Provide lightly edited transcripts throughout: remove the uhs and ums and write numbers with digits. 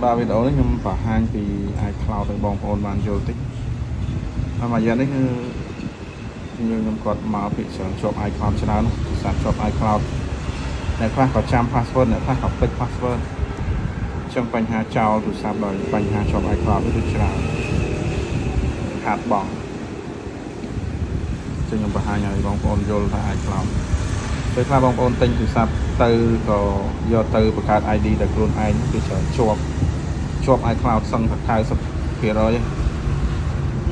ba video đấy nhưng mà hai thì iCloud để bong ôn bàn vô tích mà giờ đấy nhưng còn mà bị sản chụp iCloud cho nó sản chụp iCloud này khoa có trăm password này khoa học tích password trongបញ្ហាចោលទូរស័ព្ទដោយបញ្ហាជាប់ iCloud វាច្រើនខាតបង់ចឹងខ្ញុំបង្ហាញឲ្យបងប្អូនយល់ថា iCloud ពេលខ្លះបងប្អូនទិញទូរស័ព្ទទៅក៏យកទៅបង្កើត ID ដោយខ្លួនឯងគឺច្រើនជាប់ iCloud សឹងថា 90%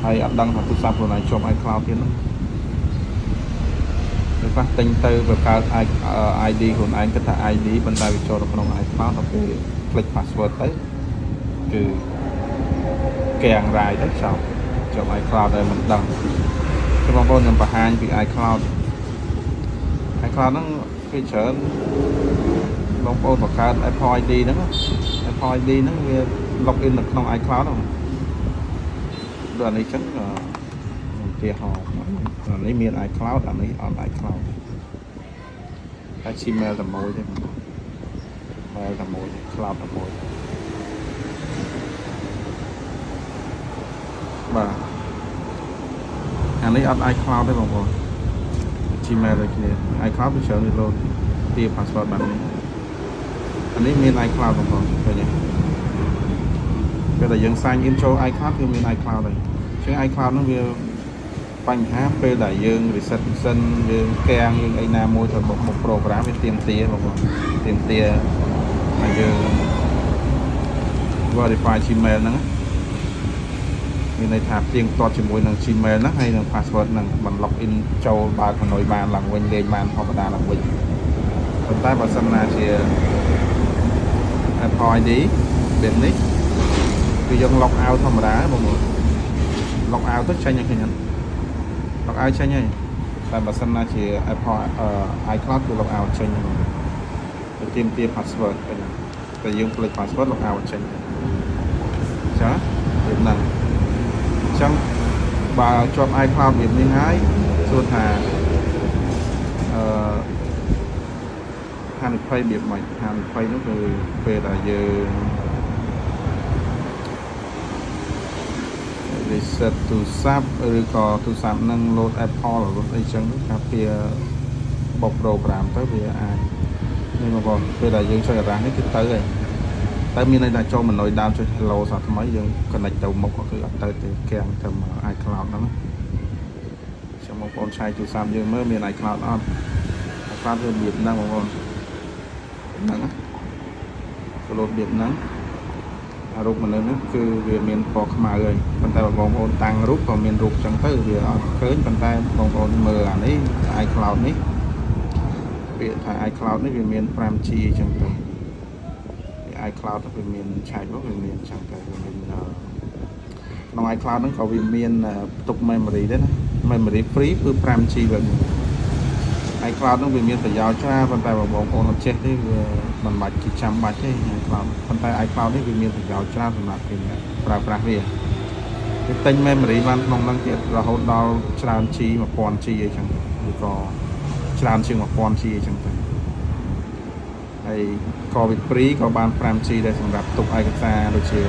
ហើយអត់ដឹងថាទូរស័ព្ទខ្លួនឯងជាប់ iCloud ទៀតនោះពេលខ្លះទិញទៅបង្កើត ID ខ្លួនឯងគិតថា ID ប៉ុន្តែវាចូលទៅក្នុង iCloud ដល់ពេលclick password ទៅគឺកៀងរាយទៅចប់ជាប់ iCloud ហើយមិនដឹងគឺបងប្អូនខ្ញុំបង្ហាញពី iCloud ហ្នឹងវាច្រើនបងប្អូនបង្កើត Apple ID ហ្នឹងវា log in នៅក្នុង iCloud ហ្នឹងដូចនេះចឹងឧទាហរណ៍អានេះមាន iCloud អានេះអត់ iCloud តែ Gmail តែមួយទេ mail តែមួយ cloud តែមួយបាទអានេះអត់ iCloud ទេបងប្អូន Gmail ដូចគ្នា iCloud វាច្រើនលោតទា password បាននេះអានេះមាន iCloud បងប្អូនឃើញទេពេលដែលយើង sign in ចូល iCloud គឺមាន iCloud ហើយជាង iCloud នោះវាបញ្ហាពេលដែលយើង reset សិនយើងកាំងយើងអីណាមួយទៅមក program វាទៀមទាបងប្អូនទៀមទាហើយយើង verify Gmail ហ្នឹងមានន័យថាទៀងទាត់ជាមួយនឹង Gmail ហ្នឹងហើយនឹង password ហ្នឹងបាន log in ចូលបើក Hanoi បានឡើងវិញលេងបានធម្មតាឡើងវិញប៉ុន្តែបើសិនណាជា Apple ID បែបនេះគឺយើង log out ធម្មតាបងប្អូន log out ទៅចេញឲ្យឃើញហ្នឹង log out ចេញហើយតែបើសិនណាជា Apple iCloud គឺ log out ចេញហ្នឹងទៅទាមទារ password តែយើង click password log out ចេញចាបែបហ្នឹងអញ្ចឹងបើជាប់ iCloud វានេះហើយសួរថាហានិភ័យវាមិនហានិភ័យនោះគឺពេលដែលយើង reset ទូរស័ព្ទឬក៏ទូរស័ព្ទនឹង load Apple ឬអីចឹងការពារបុក program ទៅវាអាចនេះបងប្អូនពេលដែលយើងចុចអារ៉ាស់នេះគឺទៅហើយតែមានន័យថាចូល Hanoi ដើមចុច hello សាថ្មីយើង connect ទៅមុខគឺអត់ទៅទេកៀងទៅ iCloud ហ្នឹងចាំបងប្អូនឆែកទូរស័ព្ទយើងមើលមាន iCloud អត់ iCloud វារបៀបហ្នឹងបងប្អូនហ្នឹងក៏លោតរបៀបហ្នឹងរូបមនុស្សនេះគឺវាមានពណ៌ខ្មៅហើយប៉ុន្តែបងប្អូនតាំងរូបក៏មានរូបចឹងទៅវាអត់ឃើញប៉ុន្តែបងប្អូនមើលអានេះ iCloud នេះពាក្យថា iCloud នេះវាមាន 5G ចឹងទៅ iCloud វាមានឆែកមកវាមានចឹងទៅវាមានក្នុង iCloud ហ្នឹងក៏វាមានផ្ទុក memory ដែរណា memory free គឺ 5G វិញ iCloud ហ្នឹងវាមានប្រយោជន៍ច្រើនប៉ុន្តែបងប្អូនអត់ចេះទេវាមិនបាច់ជាចាំបាច់ទេ iCloud ប៉ុន្តែ iCloud នេះវាមានប្រយោជន៍ច្រើនសម្រាប់គេប្រើប្រាស់វាទិញ memory បានក្នុងហ្នឹងទៀតរហូតដល់ច្រើន G 1000G អីចឹងឬក៏ច្រើនជាង 1000G អីចឹងទៅហើយក៏វា free ក៏បាន 5G ដែរសម្រាប់ទុកឯកសារដូចជា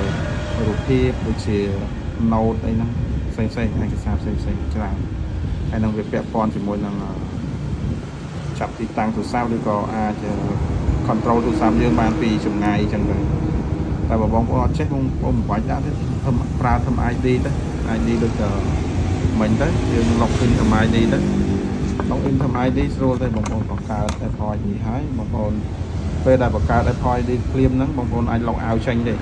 រូបភាពដូចជា note អីហ្នឹងផ្សេងៗឯកសារផ្សេងៗច្រើនហើយនឹងវាពាក់ព័ន្ធជាមួយនឹងចាប់ទីតាំងទូរស័ព្ទឬក៏អាច control ទូរស័ព្ទយើងបានពីចម្ងាយអញ្ចឹងទៅតែបើបងប្អូនអត់ចេះបងប្អូនមិនបាច់ដាក់ទេប្រើធ្វើ ID ទៅ ID ដូចមិញទៅយើង log in ធ្វើ ID ទៅ log in ធ្វើ ID ស្រួលទេបងប្អូនបង្កើត Apple ID ហើយបងប្អូនពេលដែលបង្កើត Apple ID ភ្លាមហ្នឹងបងប្អូនអាច log out ចេញទេ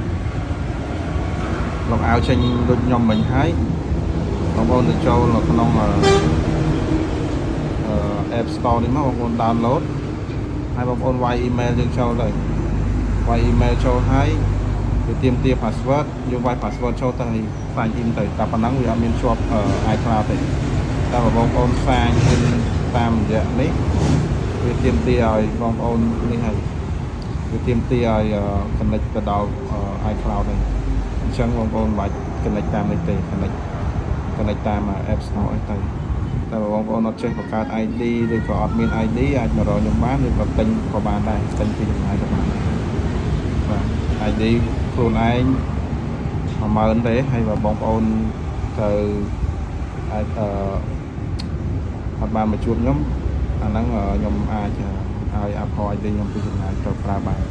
log out ចេញដូចខ្ញុំមិញហើយបងប្អូនទៅចូលនៅក្នុង App Store នេះមកបងប្អូន download ហើយបងប្អូនវាយ email យើងចូលទៅវាយ email ចូលហើយវាទាមទារ password យើងវាយ password ចូលទៅហើយ sign in ទៅតែប៉ុណ្ណឹងវាអត់មានជាប់ iCloud ទេតែបើបងប្អូន sign in តាមរយៈនេះវាទាមទារឲ្យបងប្អូននេះហើយវាទាមទារឲ្យ connect ទៅដល់ iCloud ហើយអញ្ចឹងបងប្អូនមិនបាច់ connect តាមនេះទេ connect តាម App Store អីទៅតែបងប្អូនអត់ចេះបង្កើត ID ឬក៏អត់មាន ID អាចមករកខ្ញុំបានឬក៏ទិញក៏បានដែរទិញពីចម្ងាយក៏បានបាទ ID ខ្លួនឯង10000ទេហើយបើបងប្អូនទៅអាចអត់បានមកជួបខ្ញុំអាហ្នឹងខ្ញុំអាចឲ្យ Apple ID ខ្ញុំពីចំណាយទៅប្រើបាន